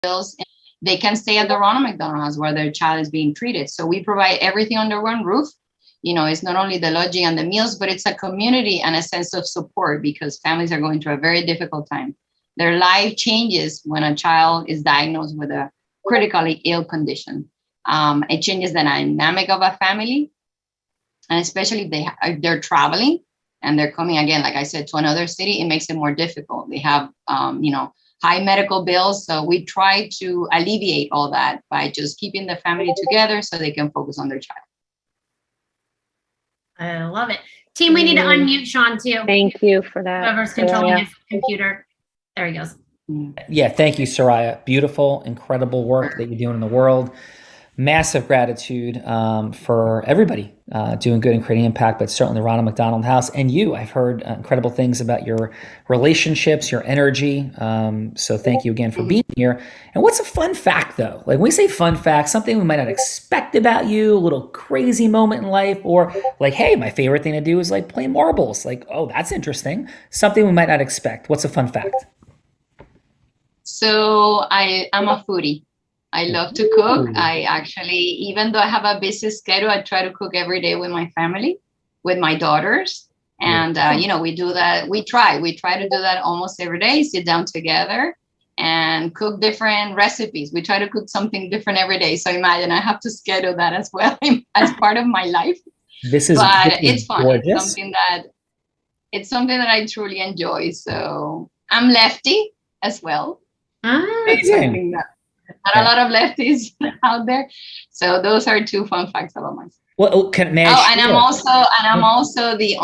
bills, they can stay at the Ronald McDonald House where their child is being treated. So we provide everything under one roof. It's not only the lodging and the meals, but it's a community and a sense of support because families are going through a very difficult time. Their life changes when a child is diagnosed with a critically ill condition. It changes the dynamic of a family. And especially if they're traveling and they're coming again, like I said, to another city, it makes it more difficult. They have, high medical bills. So we try to alleviate all that by just keeping the family together so they can focus on their child. I love it. Team, we need to unmute Sean too. Thank you for that. Whoever's controlling his computer. There he goes. Yeah, thank you, Soraya. Beautiful, incredible work that you're doing in the world. Massive gratitude for everybody doing good and creating impact, but certainly the Ronald McDonald House and you. I've heard incredible things about your relationships, your energy. So thank you again for being here. And what's a fun fact, though? Like when we say fun fact, something we might not expect about you, a little crazy moment in life, or like, hey, my favorite thing to do is like play marbles. Like, oh, that's interesting. Something we might not expect. What's a fun fact? So I'm a foodie. I love to cook. I actually, even though I have a busy schedule, I try to cook every day with my family, with my daughters. And, we do that. We try to do that almost every day, sit down together and cook different recipes. We try to cook something different every day. So imagine I have to schedule that as well as part of my life. It's fun. Gorgeous. It's something that I truly enjoy. So I'm lefty as well. Amazing. Not a lot of lefties out there, so those are two fun facts about myself. Well, I'm also the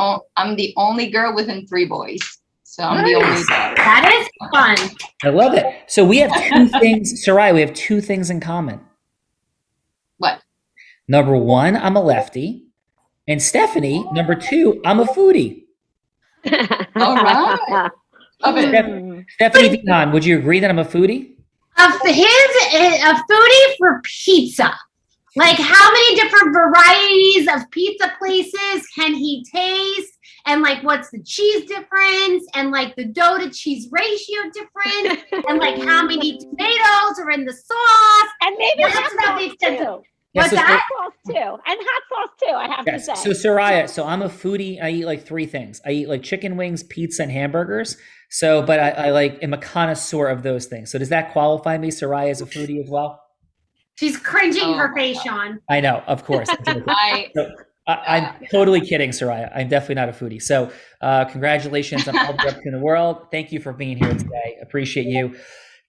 only girl within 3 boys, so I'm the only daughter. That is fun. I love it. So we have 2 things, Soraya. We have 2 things in common. What? Number 1, I'm a lefty, and Stephanie, number 2, I'm a foodie. All right. Stephanie Dion, would you agree that I'm a foodie? A foodie for pizza. Like how many different varieties of pizza places can he taste? And like what's the cheese difference? And like the dough to cheese ratio difference? And like how many tomatoes are in the sauce? And maybe hot sauce too. What's that? Hot sauce too. And hot sauce too, I have to say. So Soraya, I'm a foodie. I eat like 3 things. I eat like chicken wings, pizza, and hamburgers. But I am a connoisseur of those things. So does that qualify me, Soraya, as a foodie as well? She's cringing her face, Sean. I know, of course. I'm totally kidding, Soraya. I'm definitely not a foodie. So congratulations on all the work in the world. Thank you for being here today. Appreciate you.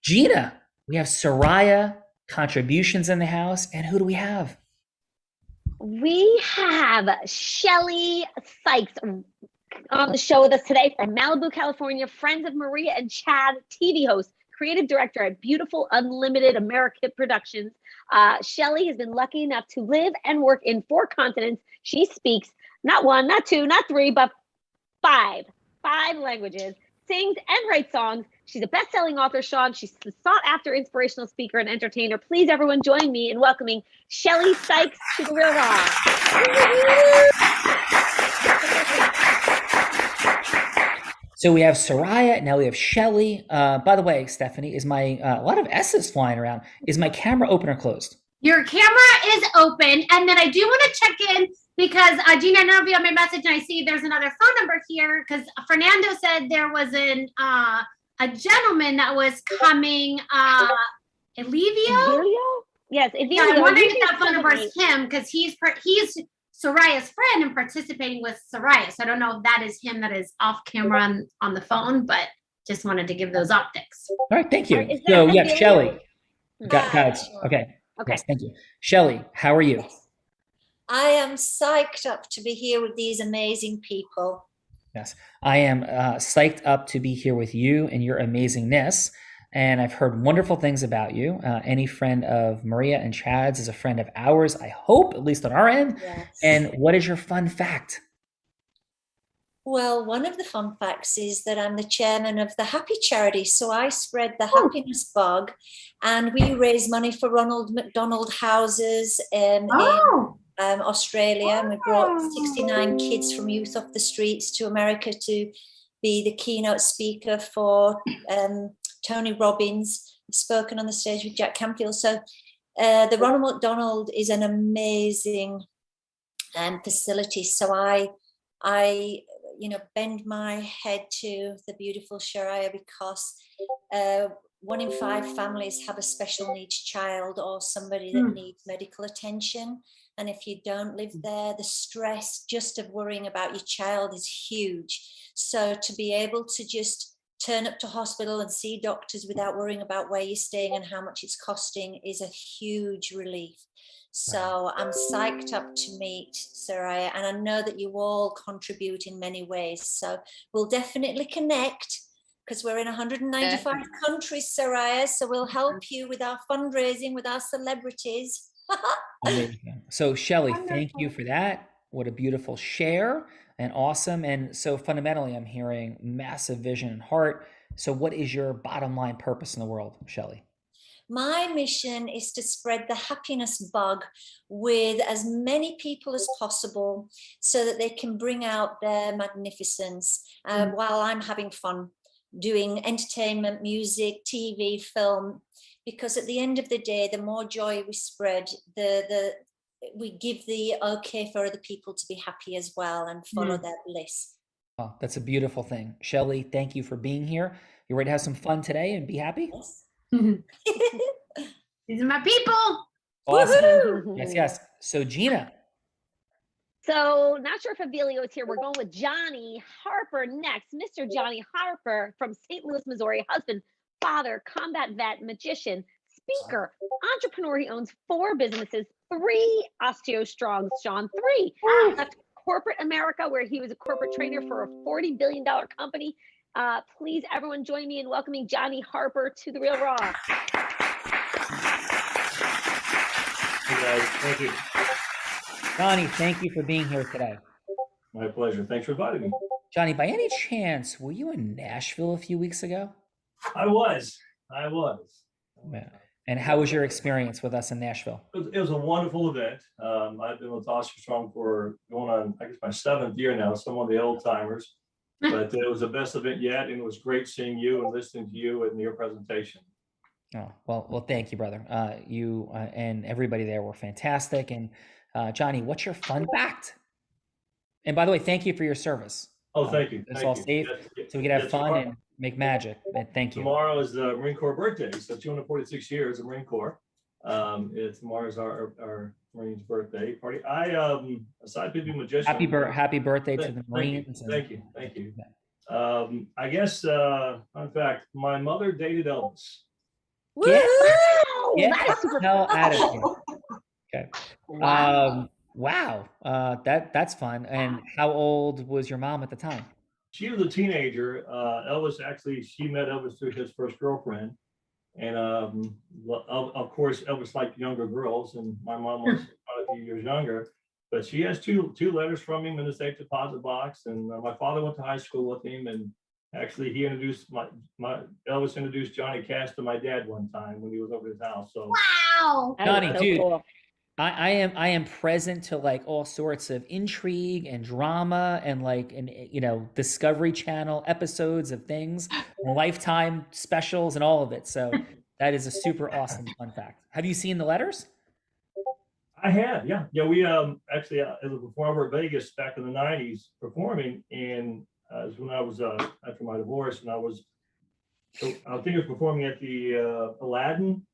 Gina, we have Soraya contributions in the house. And who do we have? We have Shelley Sykes on the show with us today from Malibu, California, Friends of Maria and Chad, TV host, creative director at Beautiful Unlimited America Productions. Shelley has been lucky enough to live and work in 4 continents. She speaks not 1, not 2, not 3, but 5 languages, sings and writes songs. She's a best-selling author, Sean. She's a sought-after inspirational speaker and entertainer. Please, everyone, join me in welcoming Shelley Sykes to The Real Raw. So we have Soraya, now we have Shelley. By the way, Stephanie, is my a lot of S's flying around. Is my camera open or closed? Your camera is open, and then I do want to check in because Gina, I know if you have my message, and I see there's another phone number here because Fernando said there was a gentleman that was coming. Elivio? Yes, yeah, I'm wondering if that phone number is him because he's Soraya's friend and participating with Soraya. So I don't know if that is him that is off camera on the phone, but just wanted to give those optics. All right, thank you. So yeah, Shelley. Got it. Okay. Yes, thank you. Shelley, how are you? I am psyched up to be here with these amazing people. Yes, I am psyched up to be here with you and your amazingness. And I've heard wonderful things about you. Any friend of Maria and Chad's is a friend of ours, I hope, at least on our end. Yes. And what is your fun fact? Well, one of the fun facts is that I'm the chairman of the Happy Charity. So I spread the happiness bug, and we raise money for Ronald McDonald houses in Australia. And we brought 69 kids from youth off the streets to America to be the keynote speaker for Tony Robbins. spoken on the stage with Jack Canfield. So the Ronald McDonald is an amazing facility. So I bend my head to the beautiful Shariah, because 1 in 5 families have a special needs child or somebody that needs medical attention. And if you don't live there, the stress just of worrying about your child is huge. So to be able to just turn up to hospital and see doctors without worrying about where you're staying and how much it's costing is a huge relief. So I'm psyched up to meet Soraya, and I know that you all contribute in many ways. So we'll definitely connect, because we're in 195 countries, Soraya. So we'll help you with our fundraising, with our celebrities. Amazing. So Shelley, thank you for that. What a beautiful share, and awesome. And so fundamentally, I'm hearing massive vision and heart. So what is your bottom line purpose in the world, Shelley? My mission is to spread the happiness bug with as many people as possible, so that they can bring out their magnificence while I'm having fun doing entertainment, music, TV, film. Because at the end of the day, the more joy we spread, we give the okay for other people to be happy as well and follow their bliss. Oh, that's a beautiful thing. Shelley, thank you for being here. You ready to have some fun today and be happy? Yes. These are my people. Awesome. Yes. So Gina. So not sure if Avilio is here. We're going with Johnny Harper next. Mr. Johnny Harper from St. Louis, Missouri. Husband, father, combat vet, magician, speaker, entrepreneur. He owns 4 businesses, 3 osteo strong, Sean, 3. Left corporate America, where he was a corporate trainer for a $40 billion company. Please, everyone, join me in welcoming Johnny Harper to The Real Raw. Hey guys, thank you. Johnny, thank you for being here today. My pleasure. Thanks for inviting me. Johnny, by any chance, were you in Nashville a few weeks ago? I was. Yeah. And how was your experience with us in Nashville? It was a wonderful event. I've been with Oscar Strong for going on, I guess, my 7th year now, some of the old timers. But it was the best event yet, and it was great seeing you and listening to you and your presentation. Oh, well, thank you, brother. You and everybody there were fantastic. And Johnny, what's your fun fact? And by the way, thank you for your service. Oh, thank you. It's all safe, so we can have fun and make magic. And thank you. Tomorrow is the Marine Corps birthday, so 246 years of Marine Corps. Tomorrow's our Marines' birthday party. Aside from being a magician, happy birthday to the Marines. Thank you. I guess, in fact, my mother dated Elvis. Get That is super hell out of here. Okay. Wow. That's fun. And how old was your mom at the time? She was a teenager. She met Elvis through his first girlfriend. And of course, Elvis liked younger girls, and my mom was quite a few years younger. But she has two letters from him in the safe deposit box. And my father went to high school with him, and actually he introduced Elvis introduced Johnny Cash to my dad one time when he was over at his house. So Wow. Johnny, so dude, cool. I am present to like all sorts of intrigue and drama and Discovery Channel episodes of things, and Lifetime specials and all of it. So that is a super awesome fun fact. Have you seen the letters? I have, yeah. We actually as a performer at Vegas back in the 90s performing, and as when I was after my divorce, and I think I was performing at the Aladdin.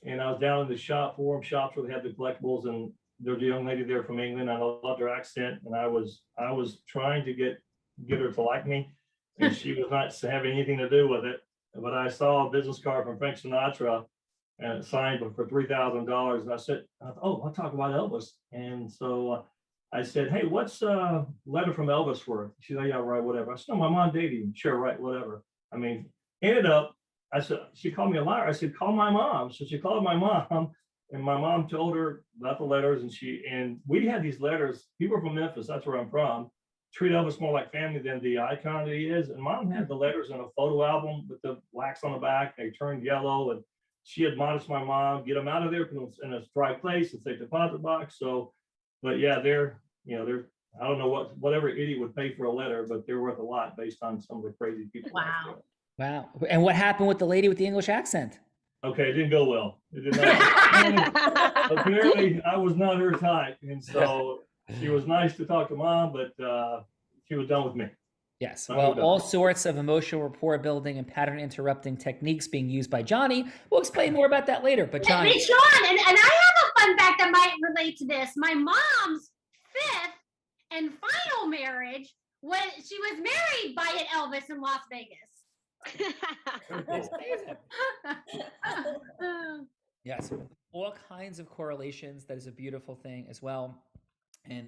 And I was down in the forum shops where they had the collectibles, and there was a young lady there from England. I loved her accent, and I was trying to get her to like me, and she was not having anything to do with it. But I saw a business card from Frank Sinatra, and it signed for $3,000. And I said, "Oh, I'll talk about Elvis." And so I said, "Hey, what's a letter from Elvis worth?" She said, "Yeah, right, whatever." I said, "No, my mom dated him." "Sure, right, whatever." I mean, ended up. I said, she called me a liar. I said, "Call my mom." So she called my mom, and my mom told her about the letters. And we had these letters. People from Memphis, that's where I'm from, treat Elvis more like family than the icon that he is. And mom had the letters in a photo album with the wax on the back. They turned yellow, and she admonished my mom, get them out of there in a dry place and safe deposit box. So, but yeah, they're I don't know whatever idiot would pay for a letter, but they're worth a lot based on some of the crazy people. Wow. Wow. And what happened with the lady with the English accent? Okay, it didn't go well. It did not. Apparently, I was not her type, and so she was nice to talk to Mom, but she was done with me. Yes. Well, all sorts of emotional rapport building and pattern interrupting techniques being used by Johnny. We'll explain more about that later. But Johnny, Hey, Sean, and I have a fun fact that might relate to this. My mom's 5th and final marriage was she was married by an Elvis in Las Vegas. yes, all kinds of correlations. That is a beautiful thing as well. And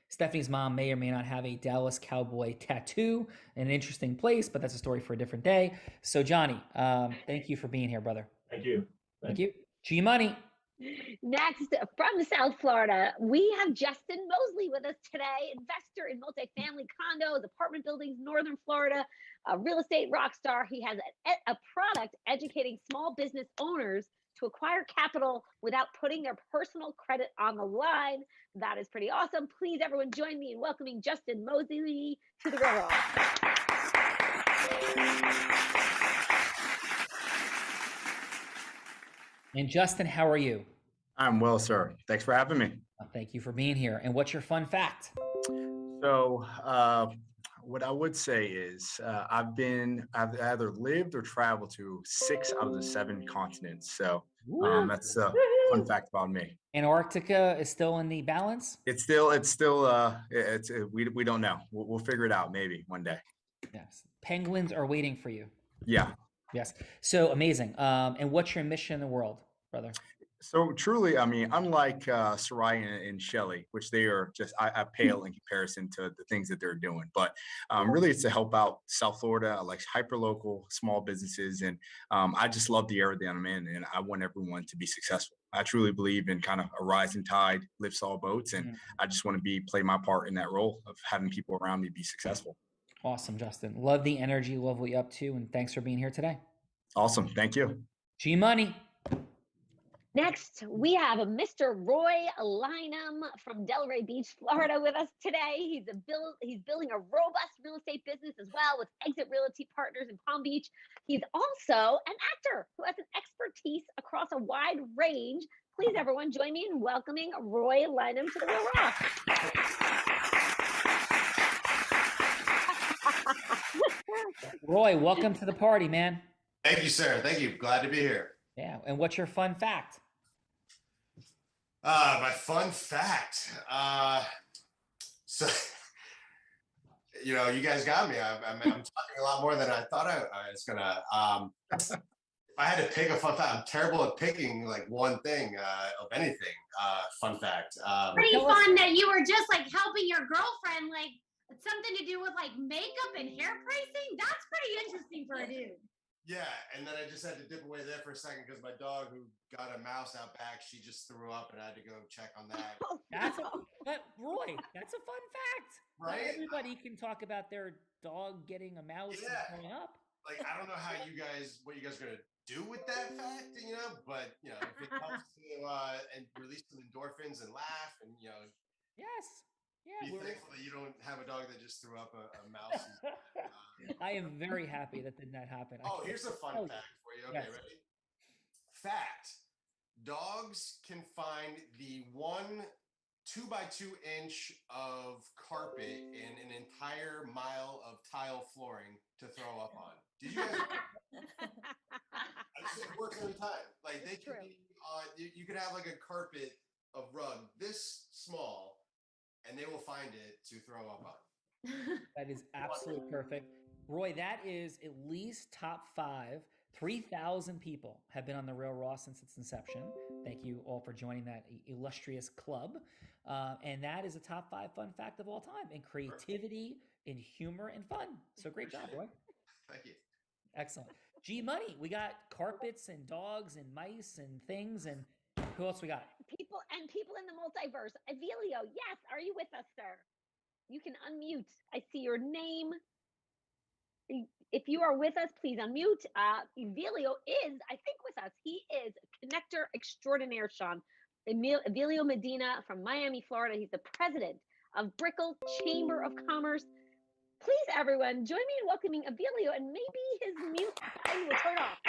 Stephanie's mom may or may not have a Dallas Cowboy tattoo in an interesting place, but that's a story for a different day. So, Johnny, thank you for being here, brother. Thank you. Thank you. G Money. Next, from South Florida, we have Justin Mosley with us today, investor in multifamily condos, apartment buildings, Northern Florida, a real estate rock star. He has a product educating small business owners to acquire capital without putting their personal credit on the line. That is pretty awesome. Please, everyone, join me in welcoming Justin Mosley to the Real Raw. And Justin, how are you? I'm well, sir. Thanks for having me. Thank you for being here. And what's your fun fact? So, what I would say is I've either lived or traveled to 6 out of the 7 continents. So that's a fun fact about me. Antarctica is still in the balance? We don't know. We'll figure it out maybe one day. Yes. Penguins are waiting for you. Yeah. Yes. So amazing. And what's your mission in the world, brother? So truly, I mean, unlike Soraya and Shelley, which they are just I pale in comparison to the things that they're doing. But really, it's to help out South Florida, like hyper-local small businesses. And I just love the area that I'm in, and I want everyone to be successful. I truly believe in kind of a rising tide lifts all boats. And I just want to play my part in that role of having people around me be successful. Awesome, Justin. Love the energy, love what you're up to. And thanks for being here today. Awesome. Thank you. G Money. Next, we have Mr. Roy Lynham from Delray Beach, Florida with us today. He's building a robust real estate business as well with Exit Realty Partners in Palm Beach. He's also an actor who has an expertise across a wide range. Please, everyone, join me in welcoming Roy Lynham to the Real Raw. Roy, welcome to the party, man. Thank you, sir. Thank you. Glad to be here. Yeah. And what's your fun fact? My fun fact. So, you guys got me. I'm talking a lot more than I thought I was gonna. If I had to pick a fun fact, I'm terrible at picking like one thing of anything. Fun fact. Pretty fun that you were just like helping your girlfriend, like something to do with like makeup and hair pricing. That's pretty interesting for a dude. Yeah, and then I just had to dip away there for a second because my dog, who got a mouse out back, she just threw up, and I had to go check on that. But Roy, that's a fun fact. Right? Not everybody can talk about their dog getting a mouse and throwing up. Like, I don't know what you guys are gonna do with that fact, but if it helps to and release some endorphins and laugh, and Yes. Yeah, be thankful that you don't have a dog that just threw up a mouse. I am very happy that did not happen. Oh, here's a fun fact for you. Okay, yes. Ready? Fact: dogs can find the 1 2x2 inch of carpet in an entire mile of tile flooring to throw up on. Did you guys? It works every time. Like they could be on. You could have like a carpet of rug this small, and they will find it to throw up on. That is absolutely perfect. Roy, that is at least top 5. 3,000 people have been on the Real Raw since its inception. Thank you all for joining that illustrious club. And that is a top 5 fun fact of all time in creativity, in humor, and fun. So great job, Roy. Thank you. Excellent. G Money, we got carpets and dogs and mice and things. And who else we got? People in the multiverse. Evelio, yes, are you with us, sir? You can unmute. I see your name. If you are with us, please unmute. Evelio is, I think, with us. He is connector extraordinaire, Sean. Evelio Medina from Miami, Florida. He's the president of Brickell Chamber of Commerce. Please, everyone, join me in welcoming Evelio, and maybe his mute button will turn off.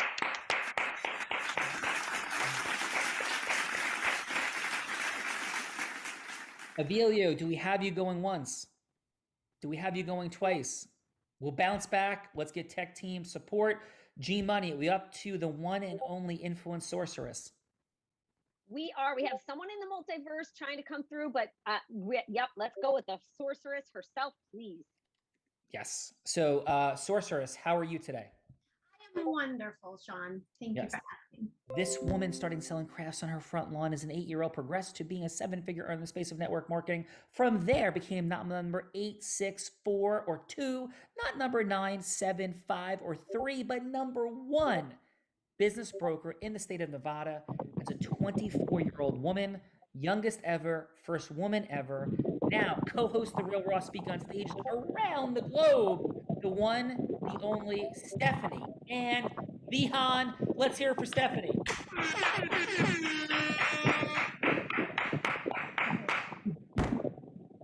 Avilio, do we have you going once? Do we have you going twice? We'll bounce back. Let's get tech team support. G Money, we up to the one and only influence sorceress. We have someone in the multiverse trying to come through, but yep, let's go with the sorceress herself, please. Yes. So, sorceress, how are you today? I am wonderful, Sean. Thank you for asking. This woman starting selling crafts on her front lawn as an 8-year-old progressed to being a 7-figure earner in the space of network marketing. From there, became not number 8, 6, 4, or 2, not number 9, 7, 5, or 3, but number 1 business broker in the state of Nevada as a 24-year-old woman, youngest ever, first woman ever. Now co-host The Real Raw, speak on stages around the globe. The one, the only Stephanie and Vihan. Let's hear it for Stephanie.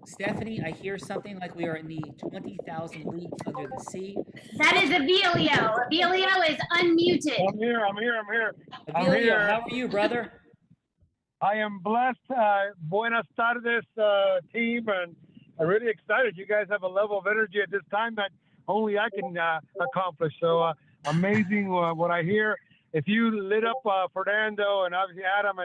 Stephanie, I hear something like we are in the 20,000 leagues under the sea. That is Avilio. Avilio is unmuted. I'm here. Avilio, how are you, brother? I am blessed. Buenas tardes, team, and I'm really excited. You guys have a level of energy at this time that only I can accomplish. So amazing what I hear. If you lit up Fernando and obviously Adam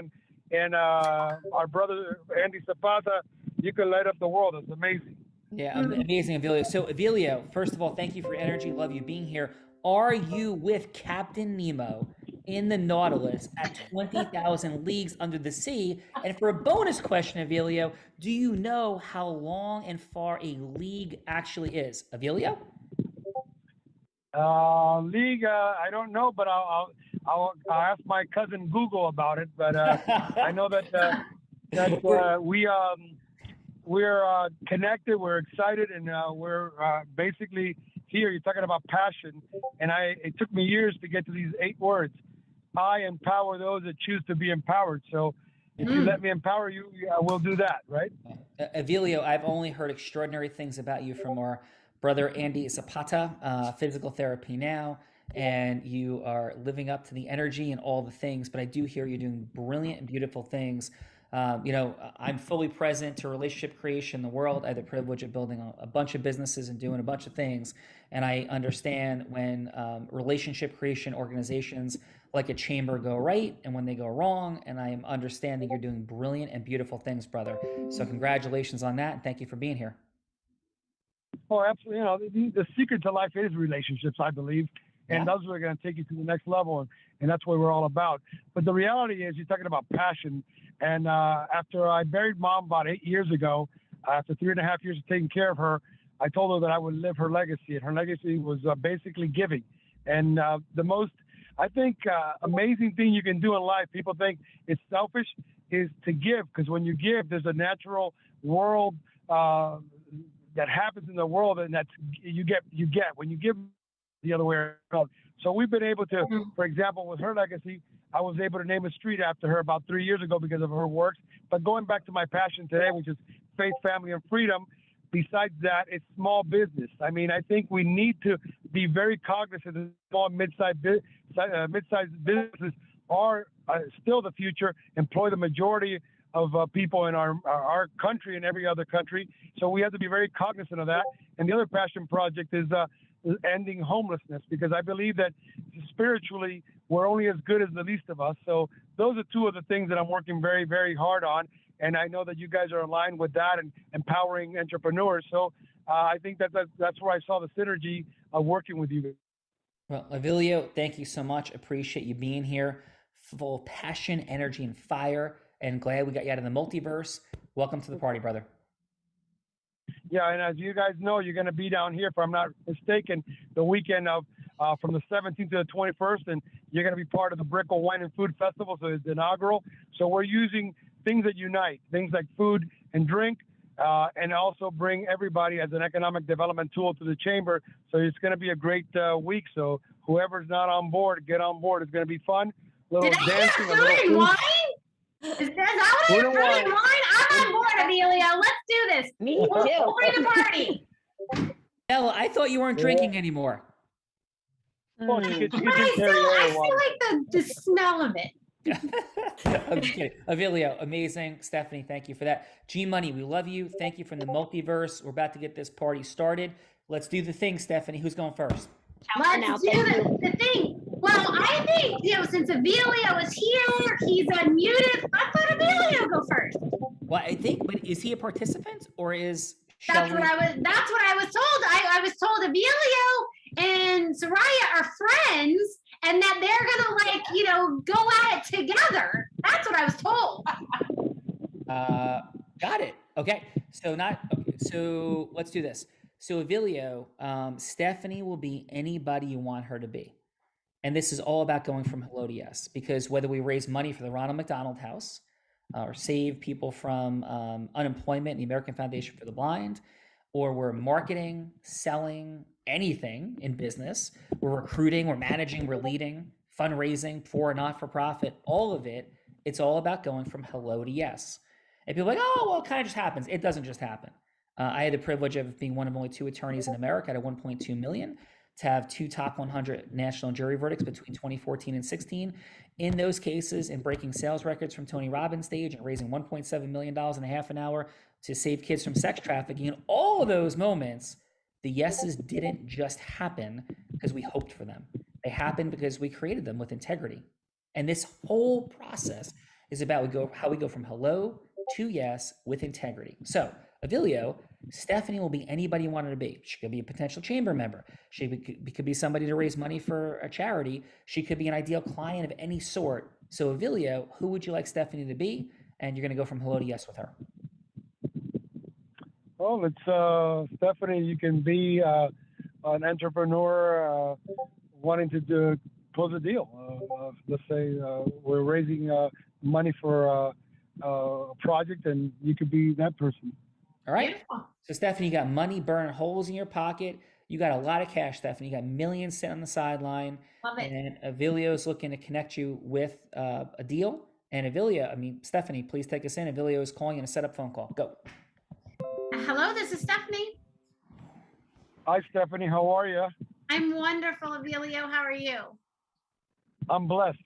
and our brother Andy Zapata, you could light up the world. It's amazing. Yeah, amazing, Avilio. So, Avilio, first of all, thank you for your energy. Love you being here. Are you with Captain Nemo in the Nautilus at 20,000 leagues under the sea? And for a bonus question, Avilio, do you know how long and far a league actually is? Avilio? League, I don't know, but I'll ask my cousin Google about it. But I know that we're connected, we're excited, and we're basically here. You're talking about passion, and it took me years to get to these 8 words. I empower those that choose to be empowered. So if you let me empower you, I will do that, right? Avilio, I've only heard extraordinary things about you from our brother Andy Zapata, physical therapy now, and you are living up to the energy and all the things, but I do hear you doing brilliant and beautiful things. I'm fully present to relationship creation in the world. I have the privilege of building a bunch of businesses and doing a bunch of things. And I understand when relationship creation organizations like a chamber go right and when they go wrong. And I am understanding you're doing brilliant and beautiful things, brother. So congratulations on that. And thank you for being here. Oh, absolutely. The secret to life is relationships, I believe. And those are going to take you to the next level. And that's what we're all about. But the reality is you're talking about passion. And after I buried Mom about 8 years ago, after 3.5 years of taking care of her, I told her that I would live her legacy. And her legacy was basically giving. And the most, I think, amazing thing you can do in life, people think it's selfish, is to give. Because when you give, there's a natural world that happens in the world, and that's you get. When you give, the other way around. So we've been able to, for example, with her legacy, I was able to name a street after her about 3 years ago because of her works. But going back to my passion today, which is faith, family, and freedom, besides that, it's small business. I mean, I think we need to be very cognizant of small, mid-sized businesses are still the future, employ the majority of people in our country and every other country. So we have to be very cognizant of that. And the other passion project is ending homelessness, because I believe that spiritually we're only as good as the least of us. So those are two of the things that I'm working very, very hard on. And I know that you guys are aligned with that and empowering entrepreneurs. So I think that's where I saw the synergy of working with you. Well, Avilio, thank you so much. Appreciate you being here. Full of passion, energy, and fire. And glad we got you out of the multiverse. Welcome to the party, brother. Yeah, and as you guys know, you're going to be down here, if I'm not mistaken, the weekend of from the 17th to the 21st, and you're going to be part of the Brickell Wine and Food Festival, so it's inaugural. So we're using things that unite, things like food and drink, and also bring everybody as an economic development tool to the chamber. So it's going to be a great week. So whoever's not on board, get on board. It's going to be fun. Did I hear food and wine? Is that what I heard? Food and wine? I'm on board, Amelia. Let's do this. Me too. We'll bring the party. Ella, I thought you weren't drinking anymore. Well, I feel like the smell of it. I'm just kidding. Avilio, amazing. Stephanie, thank you for that. G Money, we love you. Thank you from the multiverse. We're about to get this party started. Let's do the thing, Stephanie. Who's going first? Let's do the thing. Well, I think, since Avilio is here, he's unmuted. Let's let Avilio go first. Well, I think, but is he a participant or is That's Shelley? what I was told. I was told Avilio and Soraya are friends and that they're gonna go at it together. That's what I was told. Got it. Okay. So let's do this. So Avilio, Stephanie will be anybody you want her to be. And this is all about going from hello to yes, because whether we raise money for the Ronald McDonald House or save people from unemployment in the American Foundation for the Blind, or we're marketing, selling, anything in business, we're recruiting, we're managing, we're leading, fundraising for a not-for-profit, all of it, it's all about going from hello to yes. And people are like, oh, well, it kind of just happens. It doesn't just happen. I had the privilege of being one of only 2 attorneys in America at 1.2 million, to have 2 top 100 national jury verdicts between 2014 and 16. In those cases, in breaking sales records from Tony Robbins' stage and raising $1.7 million in a half an hour to save kids from sex trafficking, in all of those moments, the yeses didn't just happen because we hoped for them. They happened because we created them with integrity. And this whole process is about how we go from hello to yes with integrity. So, Avilio, Stephanie will be anybody you want her to be. She could be a potential chamber member. She could be somebody to raise money for a charity. She could be an ideal client of any sort. So, Avilio, who would you like Stephanie to be? And you're going to go from hello to yes with her. Well, it's Stephanie. You can be an entrepreneur wanting to close a deal. Let's say we're raising money for a project, and you could be that person. All right. So, Stephanie, you got money burning holes in your pocket. You got a lot of cash, Stephanie. You got millions sitting on the sideline. Love it. And Avilio is looking to connect you with a deal. And Stephanie, please take us in. Avilio is calling in a setup phone call. Go. Hello, this is Stephanie. Hi, Stephanie. How are you? I'm wonderful, Avilio. How are you? I'm blessed.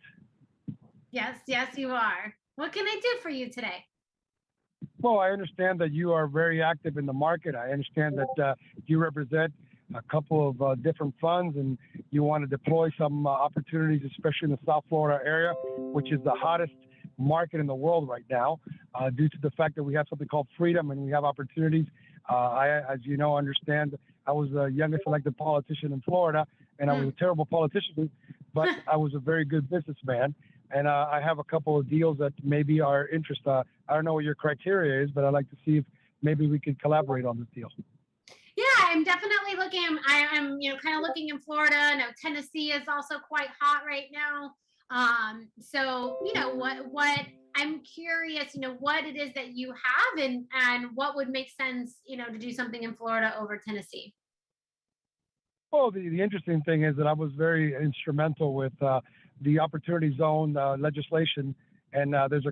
Yes, you are. What can I do for you today? Well, I understand that you are very active in the market. I understand that you represent a couple of different funds and you want to deploy some opportunities, especially in the South Florida area, which is the hottest market in the world right now, due to the fact that we have something called freedom and we have opportunities. I, as you know, understand I was the youngest elected politician in Florida, and I was a terrible politician, but I was a very good businessman. And I have a couple of deals that maybe are interest. I don't know what your criteria is, but I'd like to see if maybe we could collaborate on this deal. Yeah, I'm definitely looking. I'm kind of looking in Florida. I know Tennessee is also quite hot right now. So what I'm curious, what it is that you have and what would make sense, to do something in Florida over Tennessee. Well, the interesting thing is that I was very instrumental with the Opportunity Zone legislation, and there's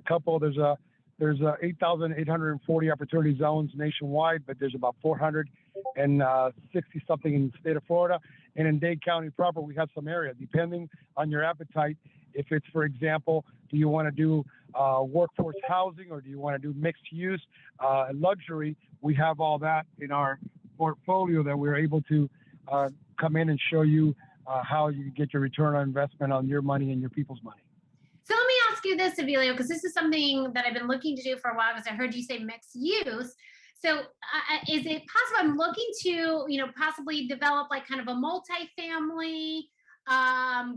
8,840 opportunity zones nationwide, but there's about 460 something in the state of Florida, and in Dade County proper, we have some area, depending on your appetite. If it's, for example, do you want to do workforce housing or do you want to do mixed use, luxury? We have all that in our portfolio that we're able to come in and show you how you can get your return on investment on your money and your people's money. So let me ask you this, Avilio, because this is something that I've been looking to do for a while because I heard you say mixed use. So is it possible I'm looking to, possibly develop like kind of a multifamily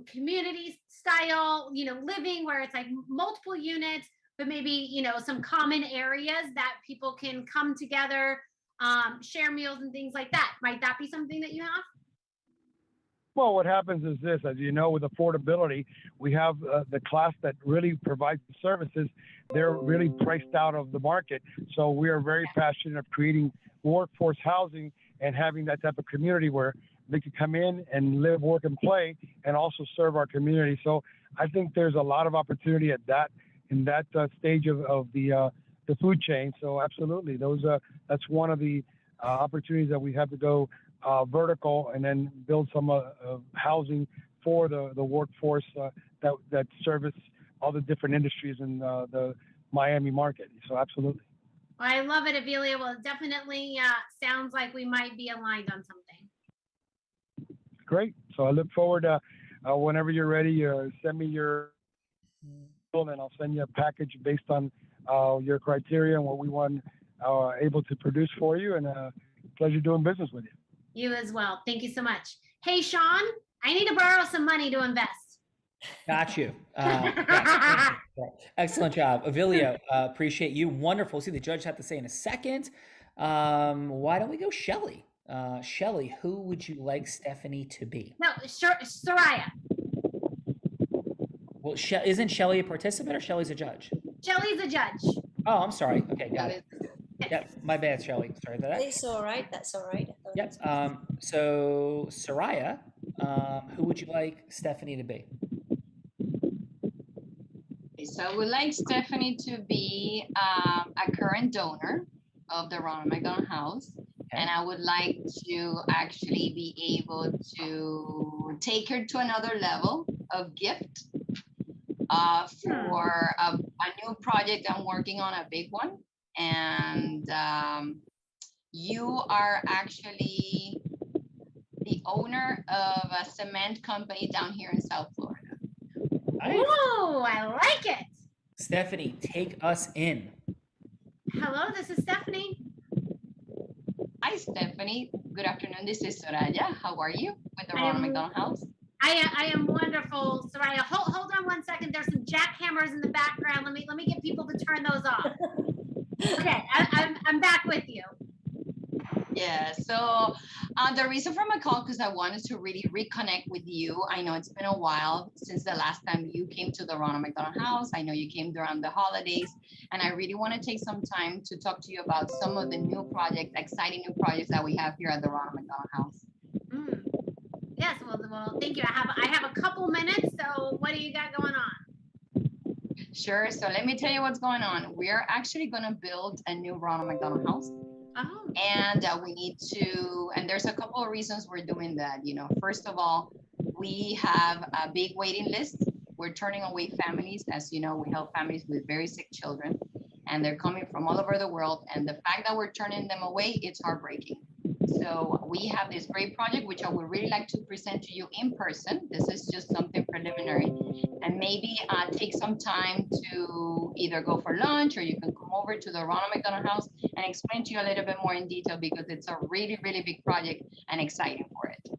community style, living where it's like multiple units, but maybe, some common areas that people can come together, share meals and things like that. Might that be something that you have? Well, what happens is this, as you know, with affordability, we have the class that really provides the services. They're really priced out of the market. So we are very passionate of creating workforce housing and having that type of community where they can come in and live, work, and play, and also serve our community. So I think there's a lot of opportunity in that stage of the food chain. So absolutely, that's one of the opportunities that we have to go vertical and then build some housing for the workforce that service all the different industries in the Miami market. So absolutely. Well, I love it, Avilia. Well, it definitely sounds like we might be aligned on something. Great. So I look forward to whenever you're ready, send me your and I'll send you a package based on your criteria and what we want able to produce for you. And pleasure doing business with you. You as well. Thank you so much. Hey, Sean, I need to borrow some money to invest. Got you. Yeah. Excellent job. Avilio, appreciate you. Wonderful. See, the judge have to say in a second. Why don't we go Shelley? Shelley, who would you like Stephanie to be? No, Soraya. Well, isn't Shelley a participant or Shelley's a judge? Shelley's a judge. Oh, I'm sorry. Okay, got it. Yep, my bad, Shelley. Sorry about that. It's all right. That's all right. Yep. So Soraya, who would you like Stephanie to be? So I would like Stephanie to be a current donor of the Ronald McDonald House. And I would like to actually be able to take her to another level of gift for a new project I'm working on, a big one. And you are actually the owner of a cement company down here in South Florida. Oh, I like it. Stephanie, take us in. Hello, this is Stephanie. Hi, Stephanie. Good afternoon. This is Soraya. How are you with the Ronald McDonald House? I am wonderful, Soraya. Hold on one second. There's some jackhammers in the background. Let me get people to turn those off. Okay, I'm back with you. Yeah, so the reason for my call, because I wanted to really reconnect with you. I know it's been a while since the last time you came to the Ronald McDonald House. I know you came during the holidays, and I really want to take some time to talk to you about some of the new projects, exciting new projects that we have here at the Ronald McDonald House. Yes, well, thank you. I have a couple minutes, so what do you got going on? Sure, so let me tell you what's going on. We are actually going to build a new Ronald McDonald House. Oh. And we need to, and there's a couple of reasons we're doing that. You know, first of all, we have a big waiting list. We're turning away families. As you know, we help families with very sick children, and they're coming from all over the world. And the fact that we're turning them away, it's heartbreaking. So we have this great project, which I would really like to present to you in person. This is just something preliminary, and maybe take some time to either go for lunch, or you can come over to the Ronald McDonald House and explain to you a little bit more in detail, because it's a really, really big project and exciting for it.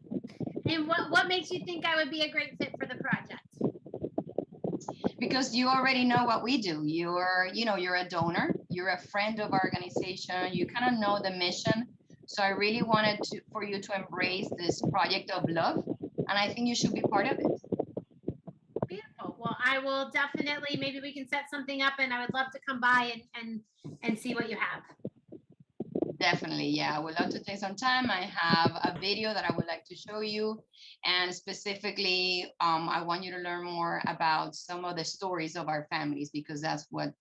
And what makes you think I would be a great fit for the project? Because you already know what we do. You're a donor, you're a friend of our organization, you kind of know the mission. So I really wanted for you to embrace this project of love, and I think you should be part of it. Beautiful. Well, I will definitely, maybe we can set something up, and I would love to come by and see what you have. Definitely, yeah. I would love to take some time. I have a video that I would like to show you, and specifically, I want you to learn more about some of the stories of our families, because that's what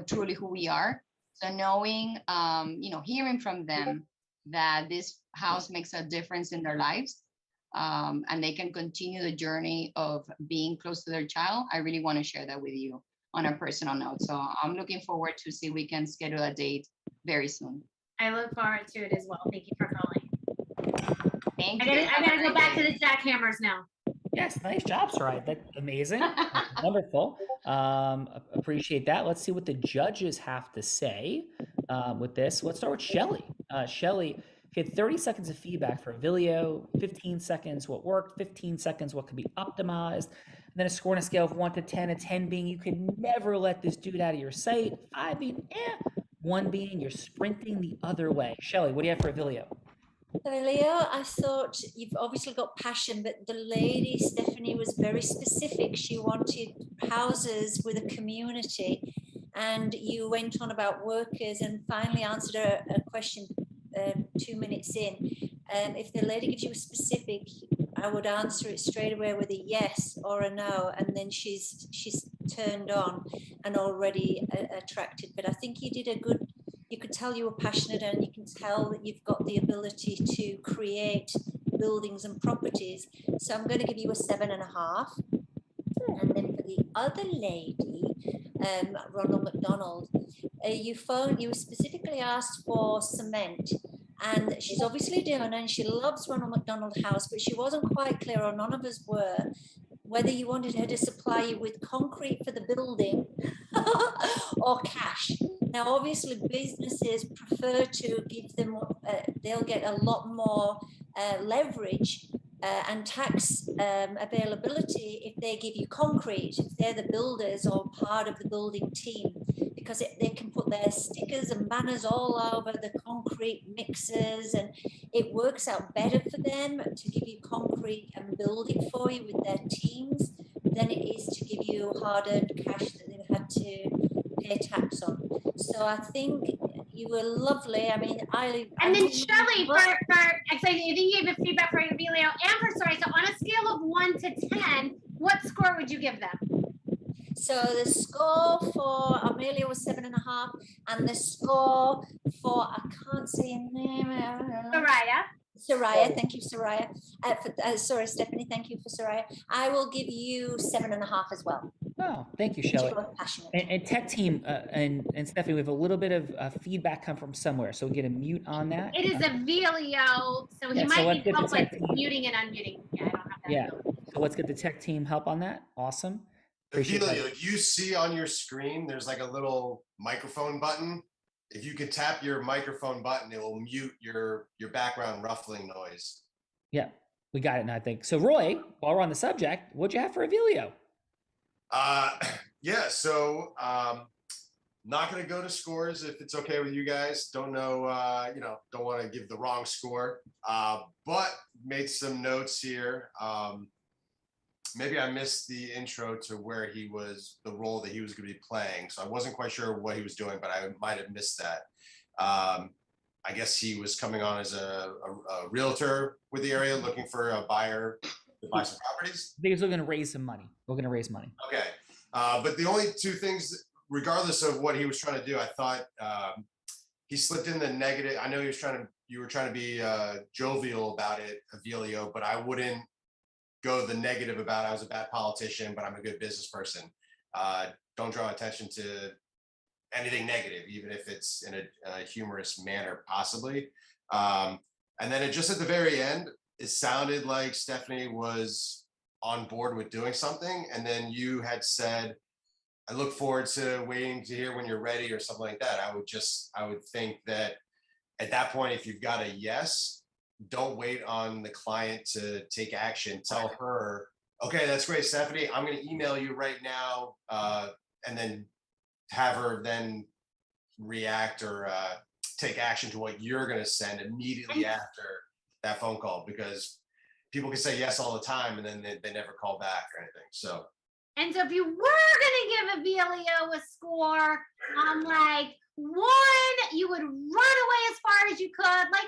truly who we are. So knowing, hearing from them that this house makes a difference in their lives, and they can continue the journey of being close to their child, I really want to share that with you on a personal note. So I'm looking forward to see if we can schedule a date very soon. I look forward to it as well. Thank you for calling. Thank you. I gotta go back to the jackhammers now. Yes, nice job, Soraya. That's amazing. Wonderful. Appreciate that. Let's see what the judges have to say with this. Let's start with Shelley. Shelley, if you had 30 seconds of feedback for a video, 15 seconds what worked, 15 seconds what could be optimized, and then a score on a scale of 1 to 10, a 10 being you could never let this dude out of your sight, 5 being 1 being you're sprinting the other way. Shelley, what do you have for a video? Leo, I thought you've obviously got passion, but the lady, Stephanie, was very specific. She wanted houses with a community, and you went on about workers and finally answered a question 2 minutes in. If the lady gives you a specific, I would answer it straight away with a yes or a no, and then she's turned on and already attracted. But I think you did a good. You could tell you were passionate, and you can tell that you've got the ability to create buildings and properties. So I'm going to give you a 7.5. And then for the other lady, Ronald McDonald, you specifically asked for cement. And she's obviously doing it, and she loves Ronald McDonald House, but she wasn't quite clear, or none of us were, whether you wanted her to supply you with concrete for the building or cash. Now, obviously, businesses prefer to give them, they'll get a lot more leverage and tax availability if they give you concrete, if they're the builders or part of the building team, because they can put their stickers and banners all over the concrete mixers, and it works out better for them to give you concrete and build it for you with their teams than it is to give you hard-earned cash that they've had to pay tax on. So I think you were lovely. I mean, And then Shelley, for actually, you think you gave a feedback for Emilio and for Soraya. So on a scale of 1 to 10, what score would you give them? So the score for Amelia was 7.5, and the score for, I can't say her name. Soraya, thank you, Soraya. Sorry, Stephanie, thank you for Soraya. I will give you 7.5 as well. Oh, thank you, Shelley. And tech team and Stephanie, we have a little bit of feedback come from somewhere, so we get a mute on that. It is Emilio, so he might need help with muting and unmuting. Yeah, I don't have that. Yeah, so let's get the tech team help on that. Awesome. Emilio, you see on your screen, there's like a little microphone button. If you could tap your microphone button, it will mute your background ruffling noise. Yeah, we got it now, I think. So Roy, while we're on the subject, what'd you have for Emilio? Yeah, so not going to go to scores if it's okay with you guys. Don't know, don't want to give the wrong score, but made some notes here. Maybe I missed the intro to where he was, the role that he was going to be playing. So I wasn't quite sure what he was doing, but I might have missed that. I guess he was coming on as a realtor with the area, looking for a buyer to buy some properties. I think we're going to raise some money. We're going to raise money. Okay. But the only two things, regardless of what he was trying to do, I thought he slipped in the negative. I know you were trying to be jovial about it, Emilio, but I wouldn't go the negative about I was a bad politician, but I'm a good business person. Don't draw attention to anything negative, even if it's in a humorous manner, possibly. And then it just at the very end, it sounded like Stephanie was on board with doing something. And then you had said, I look forward to waiting to hear when you're ready or something like that. I would think that at that point, if you've got a yes, don't wait on the client to take action. Tell her, okay, that's great, Stephanie. I'm going to email you right now, and then have her then react or take action to what you're going to send immediately after that phone call, because people can say yes all the time and then they never call back or anything. So. And so if you were going to give Emilio a score, like 1, you would run away as far as you could. Like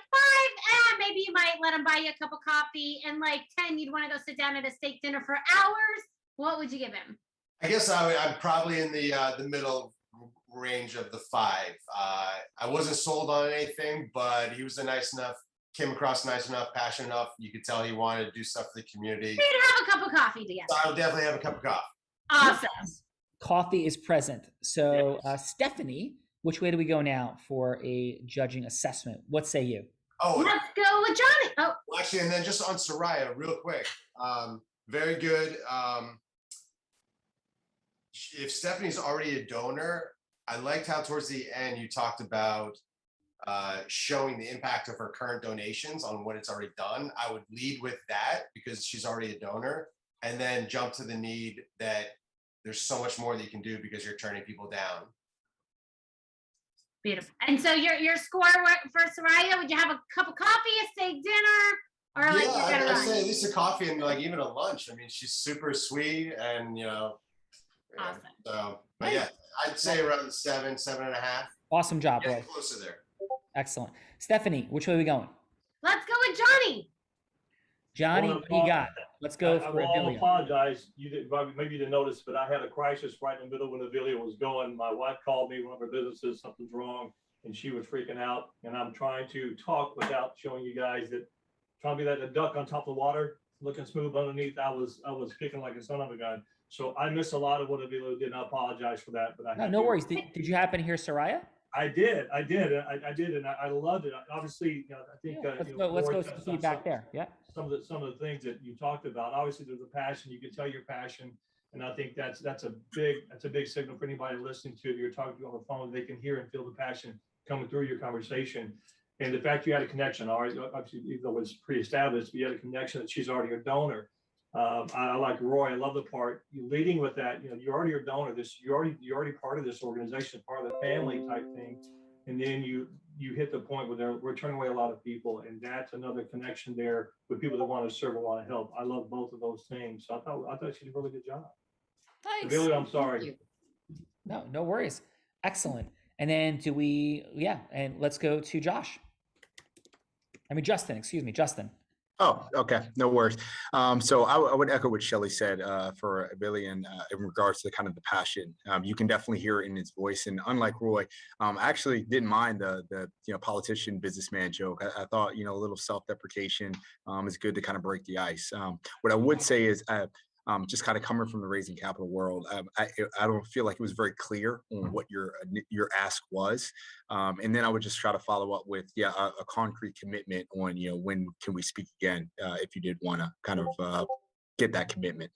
5, maybe you might let him buy you a cup of coffee. And like 10, you'd want to go sit down at a steak dinner for hours. What would you give him? I guess I'm probably in the middle range of the 5. I wasn't sold on anything, but he was came across nice enough, passionate enough. You could tell he wanted to do stuff for the community. You'd have a cup of coffee together. So I would definitely have a cup of coffee. Awesome. Coffee is present. So Stephanie, which way do we go now for a judging assessment? What say you? Oh, let's go with Johnny. Oh, well, actually, and then just on Soraya, real quick. Very good. If Stephanie's already a donor, I liked how towards the end you talked about showing the impact of her current donations on what it's already done. I would lead with that because she's already a donor, and then jump to the need that there's so much more that you can do because you're turning people down. Beautiful. And so your score for Soraya, would you have a cup of coffee, a steak dinner, or like I'd say at least a coffee and like even a lunch. I mean, she's super sweet and awesome. So, but yeah, I'd say around 7.5. Awesome job, Roy. Closer there. Excellent. Stephanie, which way are we going? Let's go with Johnny. Johnny, what do you got? Let's go for Emilio. I apologize. Maybe you didn't notice, but I had a crisis right in the middle when Emilio was going. My wife called me, one of her businesses, something's wrong, and she was freaking out. And I'm trying to talk without showing you guys that, trying to be like a duck on top of the water, looking smooth underneath. I was kicking like a son of a gun. So I missed a lot of what Avila did, and I apologize for that. But No worries. Did you happen to hear Soraya? I did, and I loved it. Obviously, I think let's go some feedback there. Yeah, some of the things that you talked about. Obviously, there's a passion. You can tell your passion, and I think that's a big signal for anybody listening to it. You're talking to on the phone, they can hear and feel the passion coming through your conversation. And the fact you had a connection, obviously, even though it's pre-established, but you had a connection that she's already a donor. I like Roy. I love the part you leading with that. You're already a donor. You're already part of this organization, part of the family type thing. And then you hit the point where we're turning away a lot of people, and that's another connection there with people that want to serve and want to help. I love both of those things. So I thought she did a really good job. Thanks. Billy, I'm sorry. No worries. Excellent. And then and let's go to Justin. Excuse me, Justin. Oh, okay. No worries. So I would echo what Shelley said for Billy and in regards to kind of the passion. You can definitely hear it in his voice. And unlike Roy, I actually didn't mind the politician businessman joke. I thought, a little self-deprecation is good to kind of break the ice. What I would say is just kind of coming from the raising capital world, I don't feel like it was very clear on what your ask was. And then I would just try to follow up with, a concrete commitment on, when can we speak again, if you did want to kind of get that commitment.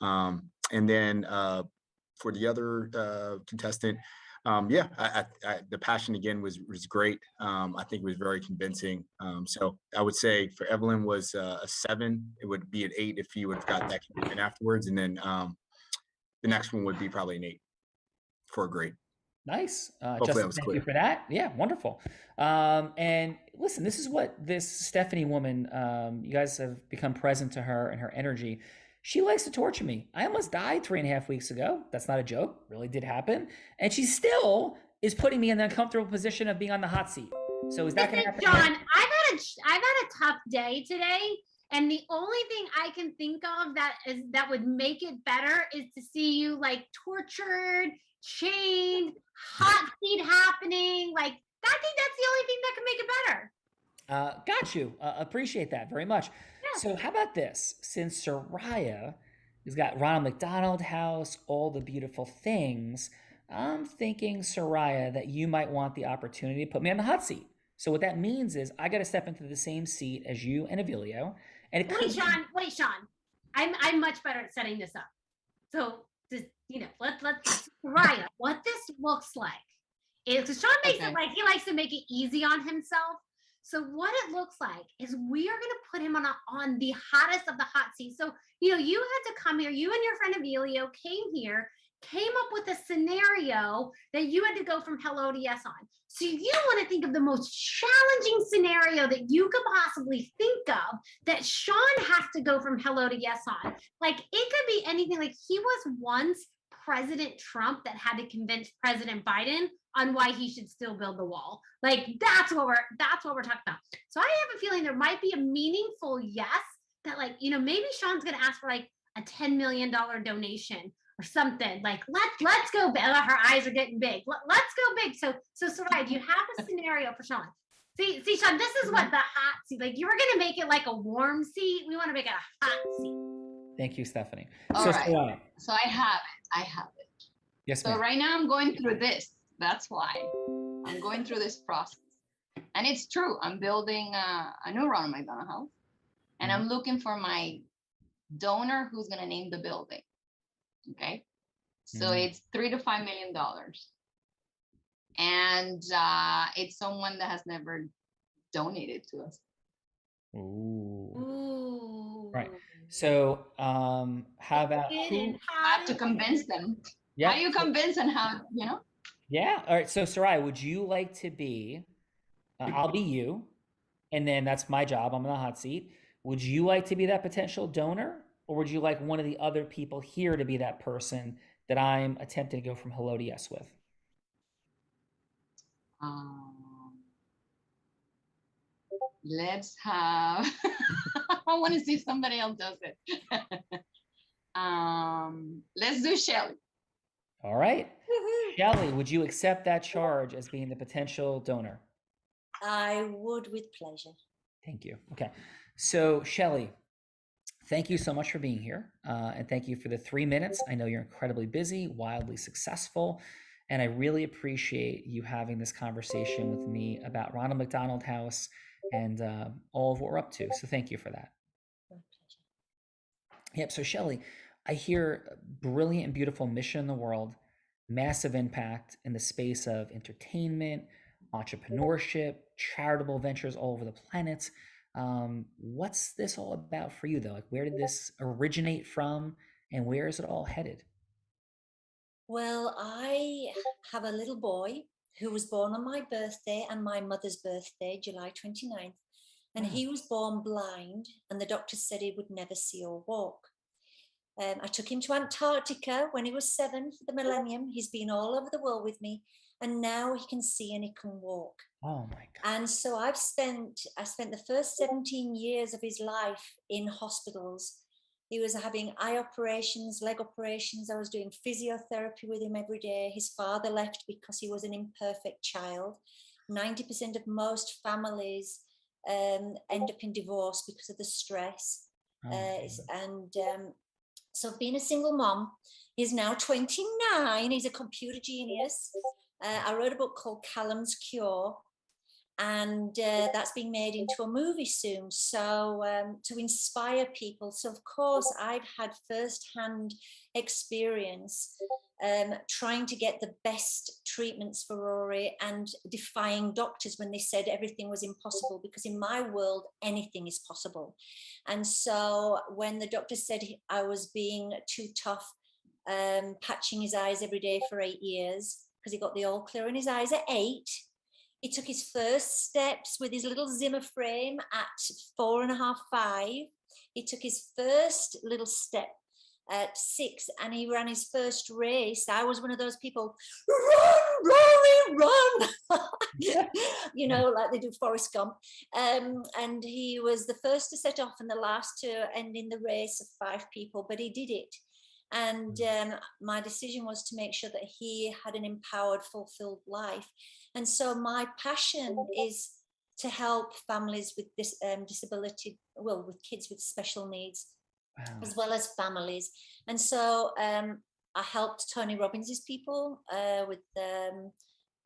And then for the other contestant, the passion again was great. I think it was very convincing. So I would say for Evelyn was a 7. It would be an 8 if you would have got that commitment afterwards. And then the next one would be probably an 8 for a grade. Nice. Hopefully Justin, that was thank clear. you for that. Yeah, wonderful. And listen, this is what this Stephanie woman, you guys have become present to her and her energy. She likes to torture me. I almost died 3.5 weeks ago. That's not a joke. Really did happen. And she still is putting me in the uncomfortable position of being on the hot seat. So is that going to happen? John, I've had a tough day today. And the only thing I can think of that would make it better is to see you like tortured, chained, hot seat happening. Like, I think that's the only thing that can make it better. Got you. Appreciate that very much. Yeah. So how about this? Since Soraya has got Ronald McDonald House, all the beautiful things, I'm thinking, Soraya, that you might want the opportunity to put me on the hot seat. So what that means is I got to step into the same seat as you and Avilio. And Wait, Sean. I'm much better at setting this up. So just, let's Soraya, what this looks like is, because Sean makes it like he likes to make it easy on himself. So what it looks like is we are going to put him on the hottest of the hot seats. So, you had to come here. You and your friend Avilio came up with a scenario that you had to go from hello to yes on. So you want to think of the most challenging scenario that you could possibly think of that Sean has to go from hello to yes on. Like, it could be anything. Like, he was once President Trump that had to convince President Biden on why he should still build the wall. Like, that's what we're talking about. So I have a feeling there might be a meaningful yes that, like, maybe Sean's going to ask for like a $10 million donation or something. Like, let's go big. Her eyes are getting big. Let's go big. So Soraya, do you have a scenario for Sean? See, Sean, this is what the hot seat, like, you were going to make it like a warm seat. We want to make it a hot seat. Thank you, Stephanie. All right. So I have it. Yes, so ma'am. Right now I'm going through this. That's why I'm going through this process. And it's true. I'm building a new Ronald McDonald House. And I'm looking for my donor who's going to name the building. Okay. So it's $3 to $5 million. And it's someone that has never donated to us. Ooh. Right. So how about I have to convince them. Yeah. How do you convince and how, Yeah. All right. So Soraya, would you like to be, I'll be you, and then that's my job. I'm in the hot seat. Would you like to be that potential donor, or would you like one of the other people here to be that person that I'm attempting to go from hello to yes with? Let's have, I want to see if somebody else does it. Let's do Shelley. All right. Shelley, would you accept that charge as being the potential donor? I would with pleasure. Thank you. Okay. So Shelley, thank you so much for being here. And thank you for the 3 minutes. I know you're incredibly busy, wildly successful. And I really appreciate you having this conversation with me about Ronald McDonald House and all of what we're up to. So thank you for that. My pleasure. Yep. So Shelley, I hear brilliant and beautiful mission in the world, massive impact in the space of entertainment, entrepreneurship, charitable ventures all over the planet. What's this all about for you though? Like, where did this originate from and where is it all headed? Well, I have a little boy who was born on my birthday and my mother's birthday, July 29th. And he was born blind, and the doctor said he would never see or walk. I took him to Antarctica when he was 7 for the millennium. He's been all over the world with me, and now he can see and he can walk. Oh my God. And so I spent the first 17 years of his life in hospitals. He was having eye operations, leg operations. I was doing physiotherapy with him every day. His father left because he was an imperfect child. 90% of most families end up in divorce because of the stress. So being a single mom, he's now 29. He's a computer genius. I wrote a book called Callum's Cure, and that's being made into a movie soon. So to inspire people. So of course, I've had firsthand experience trying to get the best treatments for Rory and defying doctors when they said everything was impossible, because in my world, anything is possible. And so when the doctor said I was being too tough, patching his eyes every day for 8 years, because he got the all clear in his eyes at 8. He took his first steps with his little Zimmer frame at 4.5, 5. He took his first little step at 6, and he ran his first race. I was one of those people, run, Rory, run, you know, like they do Forrest Gump. And he was the first to set off and the last to end in the race of 5 people, but he did it. And my decision was to make sure that he had an empowered, fulfilled life. And so my passion is to help families with this disability, well, with kids with special needs, as well as families. And so I helped Tony Robbins' people with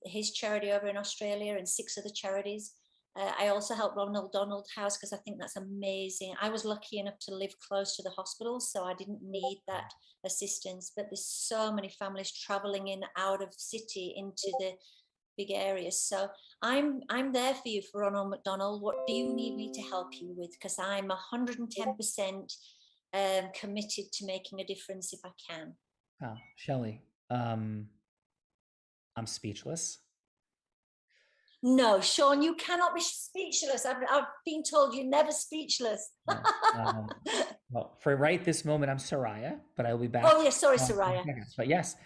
his charity over in Australia and 6 other charities. I also helped Ronald McDonald House because I think that's amazing. I was lucky enough to live close to the hospital, so I didn't need that assistance. But there's so many families traveling in out of city into the big areas. So I'm there for you, for Ronald McDonald. What do you need me to help you with? Because I'm 110% committed to making a difference if I can. Wow, Shelley, I'm speechless. No, Sean, you cannot be speechless. I've been told you're never speechless. Well, for right this moment, I'm Soraya, but I will be back. Oh, yes, sorry, Soraya. But yes,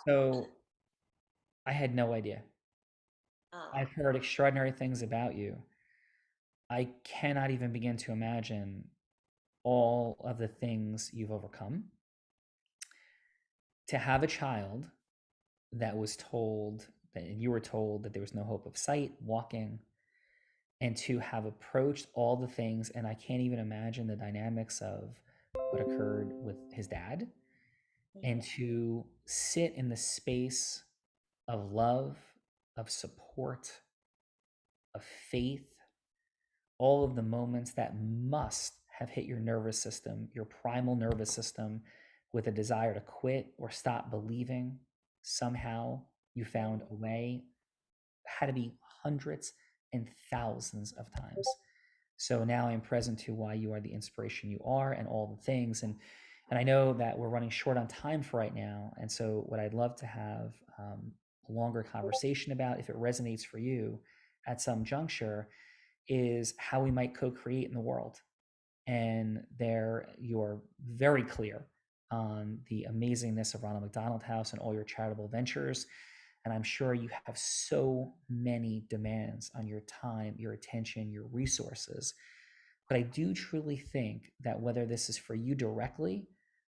so I had no idea. I've heard extraordinary things about you. I cannot even begin to imagine all of the things you've overcome. To have a child that was told that you were told that there was no hope of sight, walking, and to have approached all the things, and I can't even imagine the dynamics of what occurred with his dad, and to sit in the space of love, of support, of faith, all of the moments that must have hit your nervous system, your primal nervous system, with a desire to quit or stop believing. Somehow you found a way. Had to be hundreds and thousands of times. So now I'm present to why you are the inspiration you are and all the things. And I know that we're running short on time for right now. And so what I'd love to have a longer conversation about, if it resonates for you at some juncture, is how we might co-create in the world. And there you're very clear on the amazingness of Ronald McDonald House and all your charitable ventures. And I'm sure you have so many demands on your time, your attention, your resources. But I do truly think that whether this is for you directly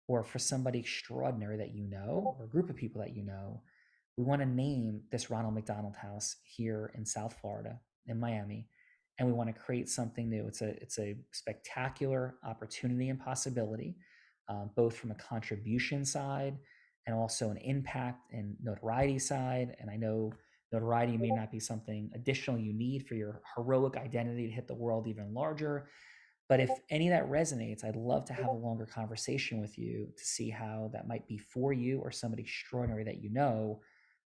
or for somebody extraordinary that you know, or a group of people that you know, we want to name this Ronald McDonald House here in South Florida, in Miami, and we want to create something new. It's a spectacular opportunity and possibility, both from a contribution side and also an impact and notoriety side. And I know notoriety may not be something additional you need for your heroic identity to hit the world even larger. But if any of that resonates, I'd love to have a longer conversation with you to see how that might be for you or somebody extraordinary that you know.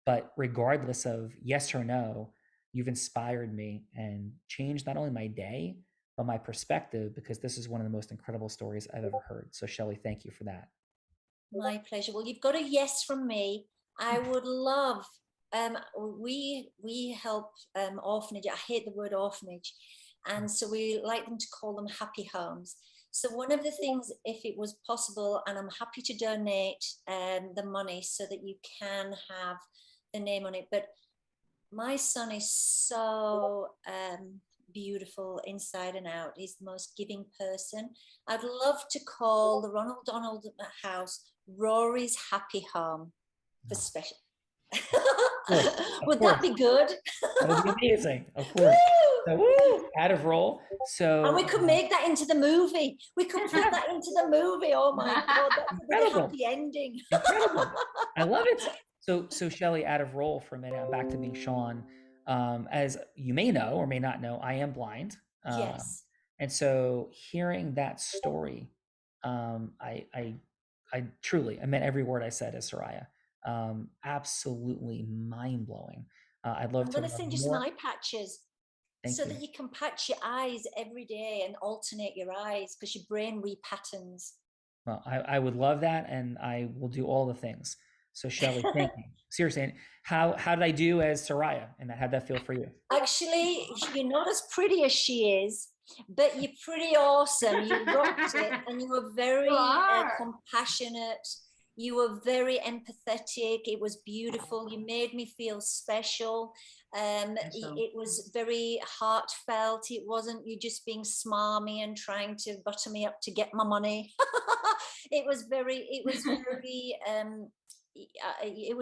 But regardless of yes or no, you've inspired me and changed not only my day, but my perspective, because this is one of the most incredible stories I've ever heard. So Shelley, thank you for that. My pleasure. Well, you've got a yes from me. I would love, we help orphanage. I hate the word orphanage. And so we like them to call them happy homes. So one of the things, if it was possible, and I'm happy to donate the money so that you can have the name on it. But my son is so beautiful inside and out. He's the most giving person. I'd love to call the Ronald Donald House Rory's Happy Home for special. Would that be good? That would be amazing, of course. So, woo, out of roll. So, and we could make that into the movie. We could put that into the movie. Oh my God, that's a very happy ending. Incredible. I love it. So Shelley, out of role for a minute, I'm back to being Sean. As you may know or may not know, I am blind. Yes. And so hearing that story, I truly, I meant every word I said as Soraya. Absolutely mind blowing. I'd love I'm to. going to send you some eye patches so you. that you can patch your eyes every day and alternate your eyes because your brain repatterns. Well, I would love that, and I will do all the things. So Shelley, thank you. Seriously, how did I do as Soraya? And how'd that feel for you? Actually, you're not as pretty as she is, but you're pretty awesome. You rocked it, and you were very compassionate. You were very empathetic. It was beautiful. You made me feel special. It was very heartfelt. It wasn't you just being smarmy and trying to butter me up to get my money. It was very, it was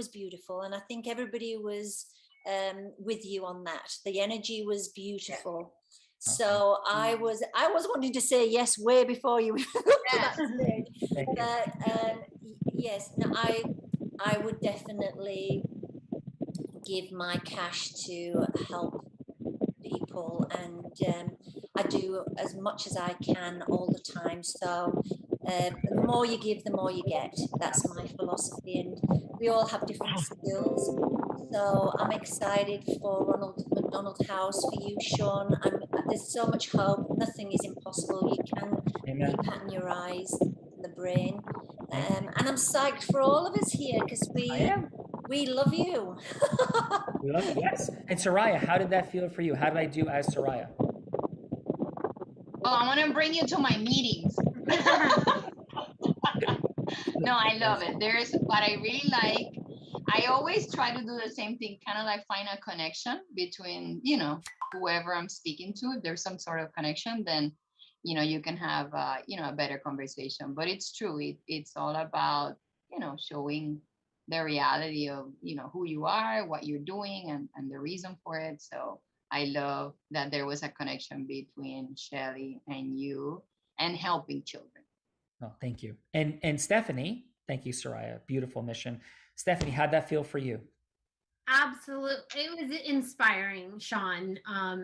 beautiful. And I think everybody was with you on that. The energy was beautiful. So I was wanting to say yes way before you got to that stage. But yes, no, I would definitely give my cash to help people, and I do as much as I can all the time. So the more you give, the more you get. That's my philosophy, and we all have different skills. So I'm excited for Ronald McDonald House, for you, Sean. There's so much hope. Nothing is impossible. You can repattern your eyes and the brain. And I'm psyched for all of us here because we love you. We love you, yes. And Soraya, how did that feel for you? How did I do as Soraya? Oh, I want to bring you to my meetings. No, I love it. There's what I really like. I always try to do the same thing, kind of like find a connection between, whoever I'm speaking to. If there's some sort of connection, then, you can have, a better conversation. But it's true. It's all about, showing the reality of, who you are, what you're doing, and the reason for it. So I love that there was a connection between Shelley and you and helping children. Oh, thank you. And Stephanie, thank you, Soraya. Beautiful mission. Stephanie, how'd that feel for you? Absolutely. It was inspiring, Sean.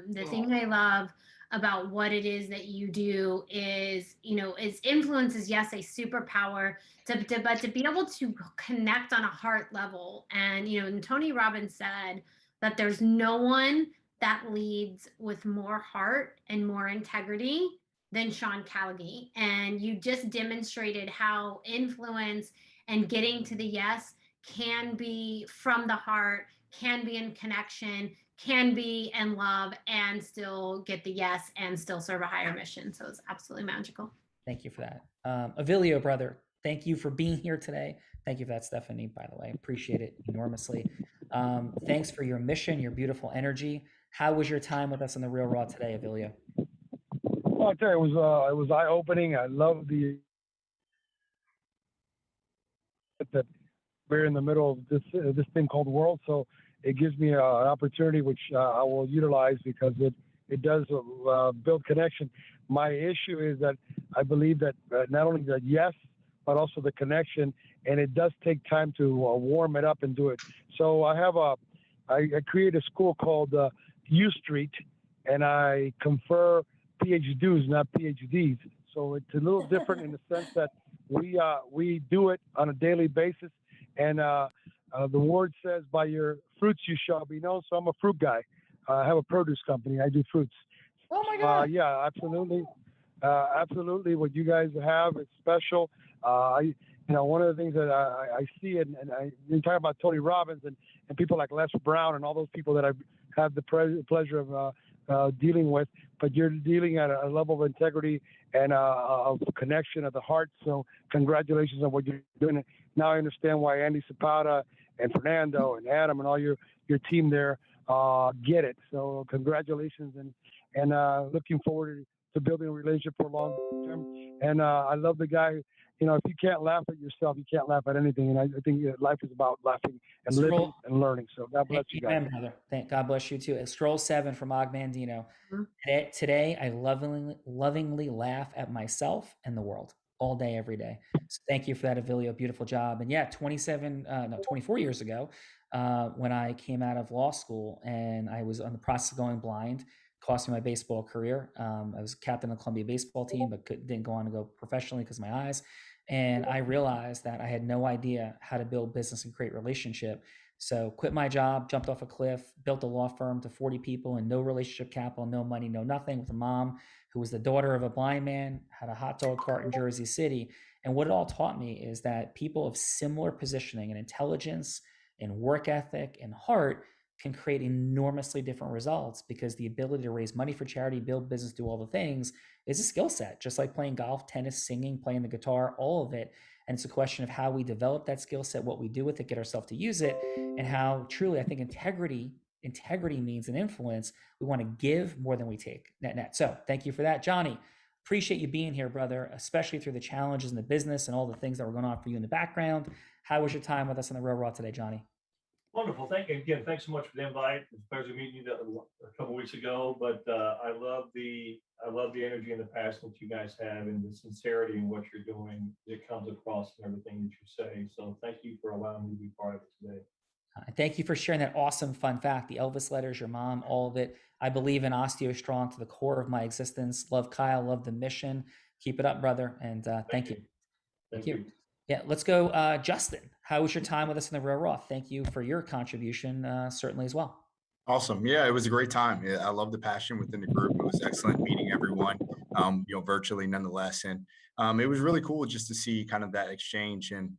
The thing I love about what it is that you do is, is influence is, yes, a superpower, but to be able to connect on a heart level. And, and Tony Robbins said that there's no one that leads with more heart and more integrity than Sean Callaghan. And you just demonstrated how influence and getting to the yes can be from the heart, can be in connection, can be in love, and still get the yes and still serve a higher mission. So it's absolutely magical. Thank you for that. Avilio, brother, thank you for being here today. Thank you for that, Stephanie, by the way. Appreciate it enormously. Thanks for your mission, your beautiful energy. How was your time with us on The Real Raw today, Avilio? Well, I tell you, it was eye-opening. I love that we're in the middle of this thing called the world, so it gives me an opportunity which I will utilize because it It does build connection. My issue is that I believe that not only the yes, but also the connection, and it does take time to warm it up and do it. So I create a school called U Street, and I confer PhDs, not PhDs. So it's a little different in the sense that we do it on a daily basis, and the word says, "By your fruits you shall be known." So I'm a fruit guy. I have a produce company. I do fruits. Oh my God. Yeah, absolutely. Absolutely. What you guys have is special. One of the things that I see, and you talk about Tony Robbins and people like Les Brown and all those people that I've had the pleasure of dealing with, but you're dealing at a level of integrity and of connection of the heart. So congratulations on what you're doing. Now I understand why Andy Zapata and Fernando and Adam and all your team there get it. So congratulations, and looking forward to building a relationship for a long term. And I love the guy. If you can't laugh at yourself, you can't laugh at anything. And I think life is about laughing and living and learning. So God bless you guys. Amen, brother. God bless you too. Scroll 7 from Og Mandino. Today, I lovingly laugh at myself and the world all day, every day. So thank you for that, Avilio. Beautiful job. And yeah, 24 years ago, when I came out of law school and I was on the process of going blind, cost me my baseball career. I was captain of the Columbia baseball team, but didn't go on to go professionally because of my eyes. And I realized that I had no idea how to build business and create relationship. So quit my job, jumped off a cliff, built a law firm to 40 people and no relationship capital, no money, no nothing, with a mom who was the daughter of a blind man, had a hot dog cart in Jersey City. And what it all taught me is that people of similar positioning and intelligence and work ethic and heart can create enormously different results, because the ability to raise money for charity, build business, do all the things is a skill set, just like playing golf, tennis, singing, playing the guitar, all of it. And it's a question of how we develop that skill set, what we do with it, get ourselves to use it, and how truly, I think integrity means an influence. We want to give more than we take, net. So thank you for that, Johnny. Appreciate you being here, brother, especially through the challenges in the business and all the things that were going on for you in the background. How was your time with us on the Real Raw today, Johnny? Wonderful. Thank you again. Thanks so much for the invite. It's a pleasure meeting you a couple of weeks ago. But I love the energy and the passion that you guys have, and the sincerity in what you're doing. It comes across in everything that you say. So thank you for allowing me to be part of it today. Thank you for sharing that awesome fun fact. The Elvis letters, your mom, all of it. I believe in Osteo Strong to the core of my existence. Love Kyle. Love the mission. Keep it up, brother. And thank you. Thank you. Yeah, let's go. Justin, how was your time with us in the Real Raw? Thank you for your contribution, certainly as well. Awesome. Yeah, it was a great time. Yeah, I love the passion within the group. It was excellent meeting everyone, virtually nonetheless. And it was really cool just to see kind of that exchange and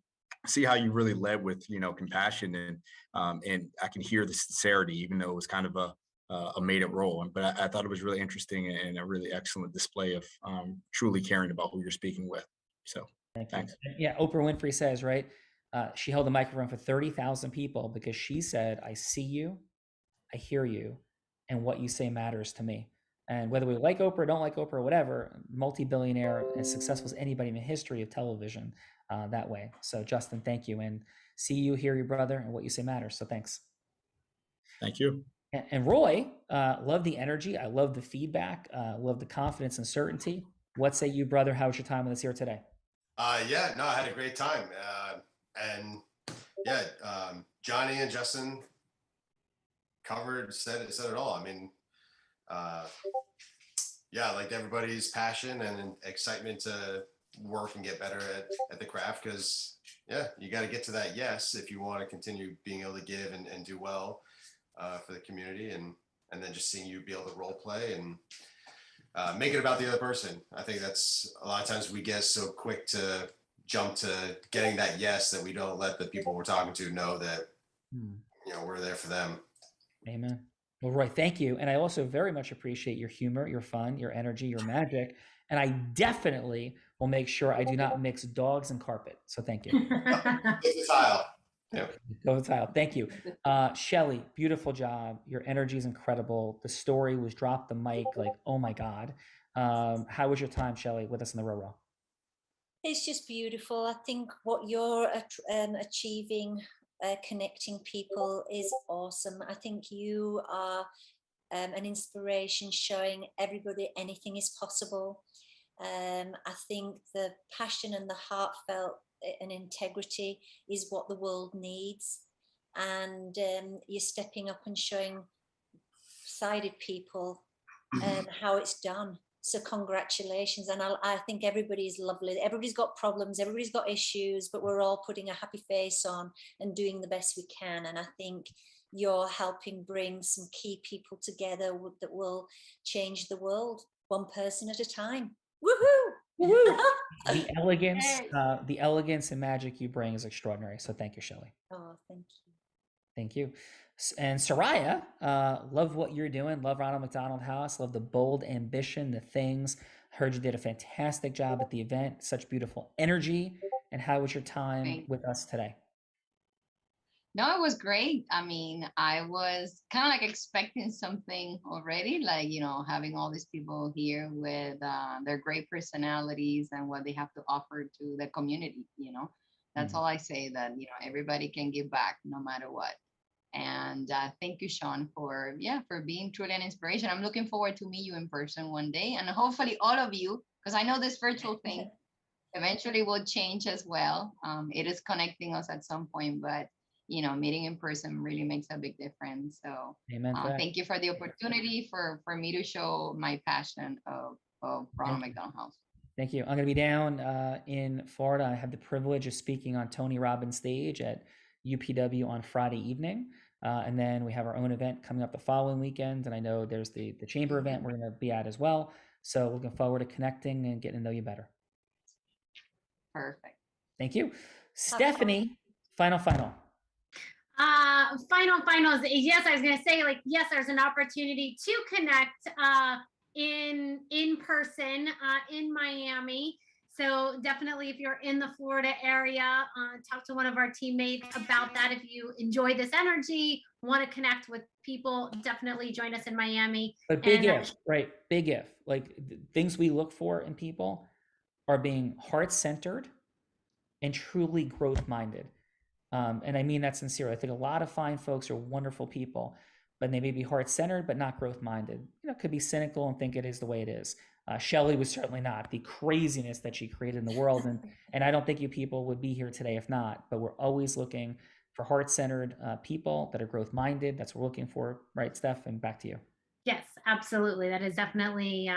see how you really led with, compassion. And I can hear the sincerity, even though it was kind of a made up role. But I thought it was really interesting and a really excellent display of truly caring about who you're speaking with. So. Thanks. Yeah, Oprah Winfrey says, right? She held the microphone for 30,000 people because she said, "I see you, I hear you, and what you say matters to me." And whether we like Oprah, don't like Oprah, whatever, multi-billionaire, as successful as anybody in the history of television, that way. So, Justin, thank you, and see you, hear you, brother, and what you say matters. So, thanks. Thank you. And Roy, love the energy. I love the feedback. Love the confidence and certainty. What say you, brother? How was your time with us here today? I had a great time. Johnny and Justin said it all. I mean, I liked everybody's passion and excitement to work and get better at the craft, because you got to get to that yes if you want to continue being able to give and do well for the community, and then just seeing you be able to role play and make it about the other person. I think that's a lot of times we get so quick to jump to getting that yes that we don't let the people we're talking to know that we're there for them. Amen. Well, Roy, thank you. And I also very much appreciate your humor, your fun, your energy, your magic. And I definitely will make sure I do not mix dogs and carpet. So thank you. It's a tile. Yeah. Go tile. Thank you. Shelley, beautiful job. Your energy is incredible. The story was drop the mic, like, oh my God. How was your time, Shelley, with us in the Raw? It's just beautiful. I think what you're achieving, connecting people, is awesome. I think you are an inspiration, showing everybody anything is possible. I think the passion and the heartfelt and integrity is what the world needs. And you're stepping up and showing sighted people how it's done. So congratulations. And I think everybody's lovely. Everybody's got problems, everybody's got issues, but we're all putting a happy face on and doing the best we can. And I think you're helping bring some key people together that will change the world, one person at a time. Woohoo! Woohoo! The elegance and magic you bring is extraordinary. So thank you, Shelley. Oh, thank you. Thank you. And Soraya, love what you're doing. Love Ronald McDonald House. Love the bold ambition, the things. Heard you did a fantastic job at the event. Such beautiful energy. And how was your time with us today? No, it was great. I mean, I was kind of like expecting something already, like, you know, having all these people here with their great personalities and what they have to offer to the community, you know. That's all I say, that, you know, everybody can give back no matter what. And thank you, Sean, for being truly an inspiration. I'm looking forward to meet you in person one day, and hopefully all of you, because I know this virtual thing eventually will change as well. It is connecting us at some point, but you know, meeting in person really makes a big difference. So thank you for the opportunity for me to show my passion of Ronald McDonald House. Thank you. I'm going to be down in Florida. I have the privilege of speaking on Tony Robbins' stage at UPW on Friday evening. And then we have our own event coming up the following weekend. And I know there's the chamber event we're going to be at as well. So looking forward to connecting and getting to know you better. Perfect. Thank you. Stephanie, final. Finals. Yes, I was going to say, like, yes, there's an opportunity to connect in person in Miami. So definitely, if you're in the Florida area, talk to one of our teammates about that. If you enjoy this energy, want to connect with people, definitely join us in Miami. But big if, right? Big if. Like, things we look for in people are being heart-centered and truly growth-minded. And I mean that sincerely. I think a lot of fine folks are wonderful people, but they may be heart-centered, but not growth-minded. You know, could be cynical and think it is the way it is. Shelley was certainly not. The craziness that she created in the world, and I don't think you people would be here today if not. But we're always looking for heart-centered people that are growth-minded. That's what we're looking for, right, Steph? And back to you. Yes, absolutely. That is definitely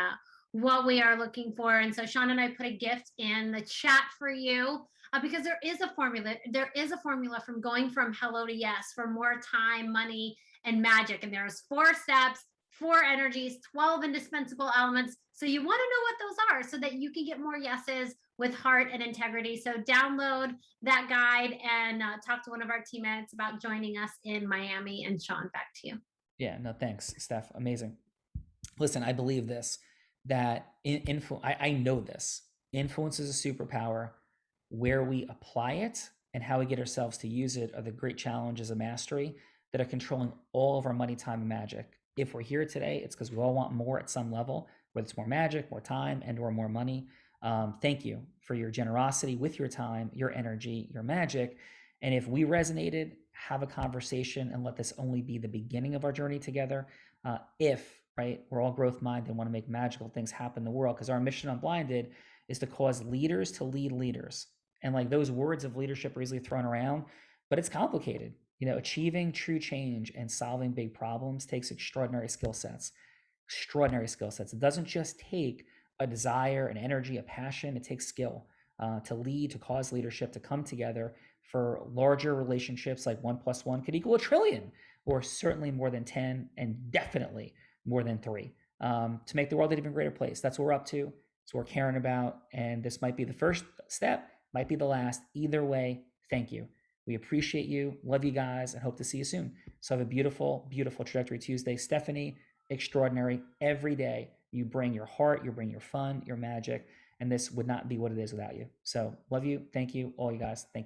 what we are looking for. And so Sean and I put a gift in the chat for you because there is a formula. There is a formula from going from hello to yes for more time, money, and magic. And there's 4 steps, 4 energies, 12 indispensable elements. So you want to know what those are so that you can get more yeses with heart and integrity. So download that guide and talk to one of our teammates about joining us in Miami. And Sean, back to you. Yeah, no, thanks, Steph. Amazing. Listen, I believe this, that I know this. Influence is a superpower. Where we apply it and how we get ourselves to use it are the great challenges of mastery that are controlling all of our money, time, and magic. If we're here today, it's because we all want more at some level, whether it's more magic, more time, and or more money. Thank you for your generosity with your time, your energy, your magic. And if we resonated, have a conversation and let this only be the beginning of our journey together. Right, we're all growth minded and want to make magical things happen in the world, because our mission Unblinded is to cause leaders to lead leaders. And like, those words of leadership are easily thrown around, but it's complicated. You know, achieving true change and solving big problems takes extraordinary skill sets. It doesn't just take a desire, an energy, a passion. It takes skill to lead, to cause leadership to come together for larger relationships. Like 1 + 1 could equal 1 trillion, or certainly more than 10, and definitely more than 3, to make the world an even greater place. That's what we're up to. It's what we're caring about. And this might be the first step, might be the last. Either way, thank you. We appreciate you, love you guys, and hope to see you soon. So have a beautiful, beautiful Trajectory Tuesday. Stephanie, extraordinary. Every day you bring your heart, you bring your fun, your magic, and this would not be what it is without you. So love you. Thank you, all you guys. Thank you.